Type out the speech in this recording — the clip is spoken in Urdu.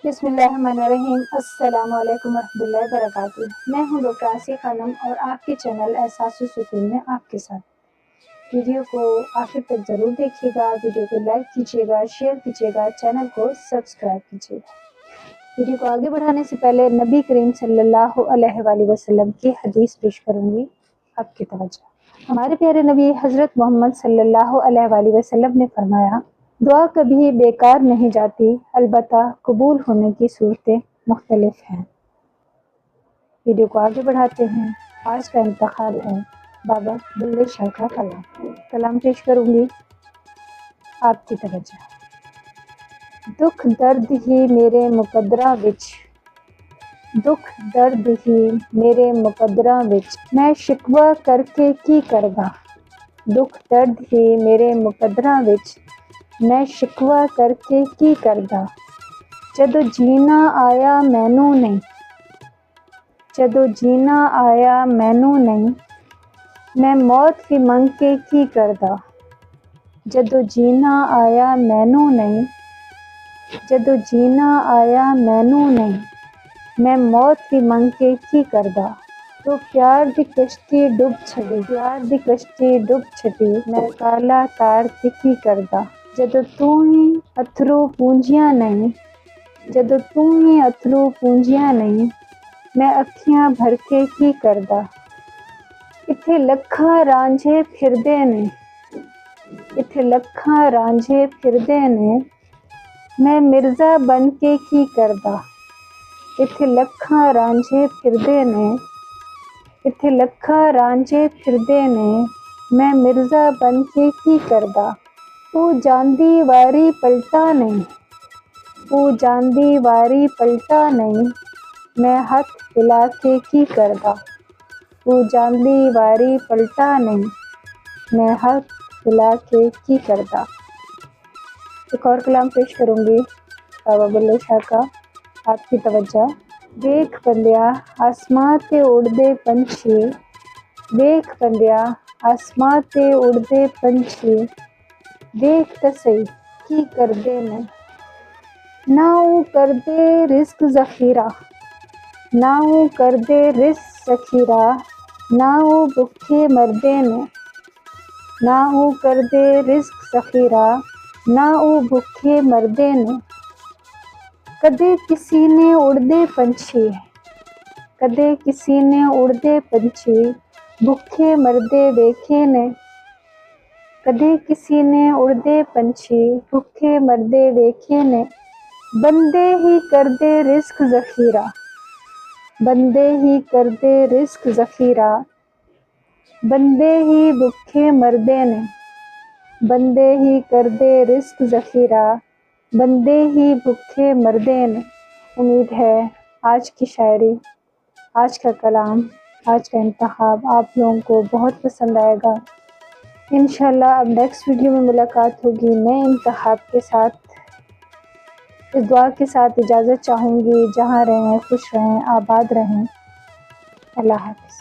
بسم اللہ الرحمن الرحیم۔ السلام علیکم ورحمۃ اللہ وبرکاتہ۔ میں ہوں ڈاکٹر آسیہ خانم اور آپ کے چینل احساس سکون میں آپ کے ساتھ۔ ویڈیو کو آخر تک ضرور دیکھیے گا، ویڈیو کو لائک کیجیے گا، شیئر کیجیے گا، چینل کو سبسکرائب کیجیے گا۔ ویڈیو کو آگے بڑھانے سے پہلے نبی کریم صلی اللہ علیہ وآلہ وسلم کی حدیث پیش کروں گی آپ کی توجہ۔ ہمارے پیارے نبی حضرت محمد صلی اللہ علیہ وآلہ وسلم نے فرمایا، دعا کبھی بیکار نہیں جاتی، البتہ قبول ہونے کی صورتیں مختلف ہیں۔ ویڈیو کو آگے بڑھاتے ہیں۔ آج کا انتخاب ہے بابا بلے شاہ کا کلام پیش کروں گی آپ کی توجہ۔ دکھ درد ہی میرے مقدراں وچ، دکھ درد ہی میرے مقدراں وچ، میں شکوہ کر کے کی کردا۔ دکھ درد ہی میرے مقدراں وچ، میں شکوہ کر کے کی کردا۔ جدوں جینا آیا مینوں نہیں، جدوں جینا آیا مینوں نہیں، میں موت بھی منگ کے کی کردا۔ جدوں جینا آیا مینوں نہیں، جدوں جینا آیا مینوں نہیں، میں موت بھی منگ کے کی کردا۔ تو پیار دی کشتی ڈب چھڈی، پیار دی کشتی ڈب چھڈی، میں کالا تار تے کی کردا۔ جدوں تو ہی اتھرو پونجیاں نہیں، جدوں تو ہی اتھرو پونجیاں نہیں، میں اکھیاں بھر کے کی کردا۔ اتھے لکھاں رانجھے پھردے نے، اتھے لکھاں رانجھے پھردے نے، میں مرزا بن کے کی کردا۔ اتھے لکھاں رانجھے پھردے نے، اتھے لکھاں رانجھے پھردے نے، میں مرزا بن کے کی کردا۔ او جاندی واری پلٹا نہیں، او جاندی واری پلٹا نہیں، میں ہاتھ ہلا کے کی کردا۔ او جاندی واری پلٹا نہیں، میں ہاتھ ہلا کے کی کردا۔ ایک اور کلام پیش کروں گی بابا بلے شاہ کا، آپ کی توجہ۔ دیکھ بندیا آسماں تے اڑدے پنچھی، دیکھ بندیا آسماں تے اڑدے پنچھی، دیکھ تے سہی کی کردے نے۔ نہ او کردے رزق ذخیرہ، نہ او کردے رزق ذخیرہ، نہ او بھکھے مردے نے۔ نہ او کردے رزق ذخیرہ، نہ او بھکھے مردے نے۔ کدے کسی نے اڑدے پنچھی، کدے کسی نے اڑدے پنچھی، بھکھے مردے ویکھے نے۔ کدے کسی نے اڑدے پنچھی، بھکھے مردے ویکھے نے۔ بندے ہی کردے رزق ذخیرہ، بندے ہی کردے رزق ذخیرہ، بندے ہی بھکھے مردے نے۔ بندے ہی کردے رزق ذخیرہ، بندے ہی بھکھے مردے نے۔ امید ہے آج کی شاعری، آج کا کلام، آج کا انتخاب آپ لوگوں کو بہت پسند آئے گا۔ انشاءاللہ اب نیکسٹ ویڈیو میں ملاقات ہوگی نئے انتخاب کے ساتھ۔ اس دعا کے ساتھ اجازت چاہوں گی، جہاں رہیں خوش رہیں، آباد رہیں۔ اللہ حافظ۔